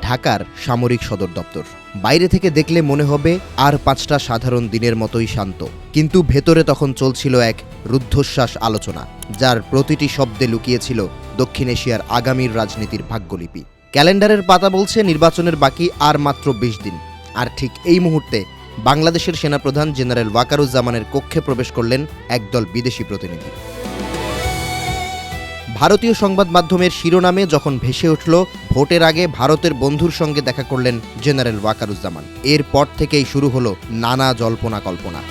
ঢাকার সামরিক সদর দপ্তর। বাইরে থেকে দেখলে মনে হবে আর 5টা সাধারণ দিনের মতোই শান্ত, কিন্তু ভেতরে তখন চলছিল এক রুদ্ধশ্বাস আলোচনা, যার প্রতিটি শব্দে লুকিয়েছিল দক্ষিণ এশিয়ার আগামীর রাজনীতির ভাগ্যলিপি। ক্যালেন্ডারের পাতা বলছে নির্বাচনের বাকি আর মাত্র 20 দিন। আর ঠিক এই মুহূর্তে বাংলাদেশের সেনাপ্রধান জেনারেল ওয়াকারুজ্জামানের কক্ষে প্রবেশ করলেন একদল বিদেশি প্রতিনিধি। ভারতীয় সংবাদ মাধ্যমের শিরোনামে যখন ভেসে উঠল ভোটের আগে ভারতের বন্ধুর সঙ্গে দেখা করলেন জেনারেল ওয়াকারুজ্জামান, এরপর থেকেই শুরু হলো নানা জল্পনা কল্পনা।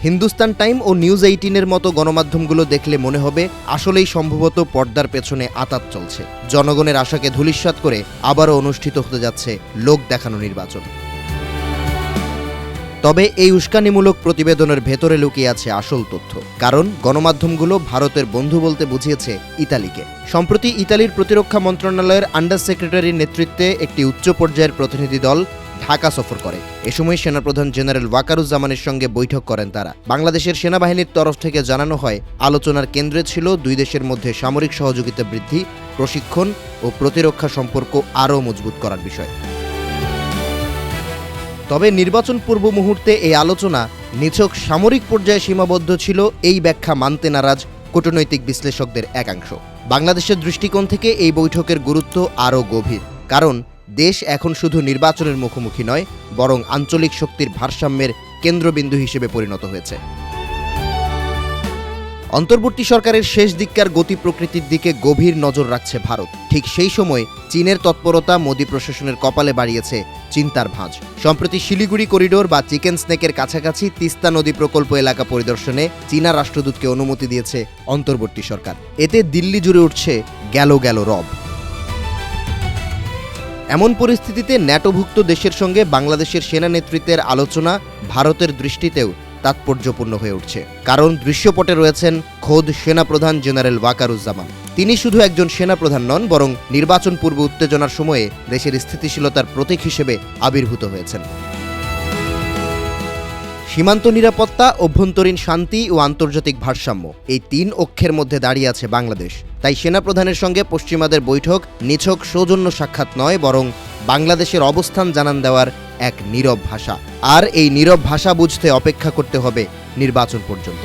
হিন্দুস্তান টাইম ও নিউজ 18-এর মতো গণমাধ্যমগুলো দেখলে মনে হবে আসলেই সম্ভবত পর্দার পেছনে আঁতাত চলছে। জনগণের আশাকে ধূলিসাৎ করে আবারও অনুষ্ঠিত হতে যাচ্ছে লোক দেখানো নির্বাচন। তবে এই উস্কানিমূলক প্রতিবেদনের ভেতরে লুকিয়ে আছে আসল তথ্য, কারণ গণমাধ্যমগুলো ভারতের বন্ধু বলতে বুঝিয়েছে ইতালিকে। সম্প্রতি ইতালির প্রতিরক্ষা মন্ত্রণালয়ের আন্ডার সেক্রেটারির নেতৃত্বে একটি উচ্চ পর্যায়ের প্রতিনিধি দল ঢাকা সফর করে। এ সময় সেনাপ্রধান জেনারেল ওয়াকারুজ্জামানের সঙ্গে বৈঠক করেন তারা। বাংলাদেশের সেনাবাহিনীর তরফ থেকে জানানো হয়, আলোচনার কেন্দ্রে ছিল দুই দেশের মধ্যে সামরিক সহযোগিতা বৃদ্ধি, প্রশিক্ষণ ও প্রতিরক্ষা সম্পর্ক আরও মজবুত করার বিষয়। তবে নির্বাচন পূর্ব মুহূর্তে এই আলোচনা নিছক সামরিক পর্যায়ে সীমাবদ্ধ ছিল, এই ব্যাখ্যা মানতে নারাজ কূটনৈতিক বিশ্লেষকদের একাংশ। বাংলাদেশের দৃষ্টিকোণ থেকে এই বৈঠকের গুরুত্ব আরও গভীর, কারণ দেশ এখন শুধু নির্বাচনের মুখোমুখি নয়, বরং আঞ্চলিক শক্তির ভারসাম্যের কেন্দ্রবিন্দু হিসেবে পরিণত হয়েছে। অন্তর্বর্তী সরকারের শেষ দিককার গতি প্রকৃতির দিকে গভীর নজর রাখছে ভারত। ঠিক সেই সময় চীনের তৎপরতা মোদি প্রশাসনের কপালে বাড়িয়েছে চিন্তার ভাঁজ। সম্প্রতি শিলিগুড়ি করিডোর বা চিকেন স্নেকের কাছাকাছি তিস্তা নদী প্রকল্প এলাকা পরিদর্শনে চীনা রাষ্ট্রদূতকে অনুমতি দিয়েছে অন্তর্বর্তী সরকার। এতে দিল্লি জুড়ে উঠছে গেল গেল রব। এমন পরিস্থিতিতে ন্যাটোভুক্ত দেশের সঙ্গে বাংলাদেশের সেনা নেতৃত্বের আলোচনা ভারতের দৃষ্টিতেও তাৎপর্যপূর্ণ হয়ে উঠছে, কারণ দৃশ্যপটে রয়েছেন খোদ সেনাপ্রধান জেনারেল ওয়াকারুজ্জামান। তিনি শুধু একজন সেনাপ্রধান নন, বরং নির্বাচন পূর্ব উত্তেজনার সময়ে দেশের স্থিতিশীলতার প্রতীক হিসেবে আবির্ভূত হয়েছেন। সীমান্ত নিরাপত্তা, অভ্যন্তরীণ শান্তি ও আন্তর্জাতিক ভারসাম্য, এই 3 অক্ষের মধ্যে দাঁড়িয়ে আছে বাংলাদেশ। তাই সেনাপ্রধানের সঙ্গে পশ্চিমাদের বৈঠক নিছক সৌজন্য সাক্ষাৎ নয়, বরং বাংলাদেশের অবস্থান জানান দেওয়ার এক নীরব ভাষা। আর এই নীরব ভাষা বুঝতে অপেক্ষা করতে হবে নির্বাচন পর্যন্ত।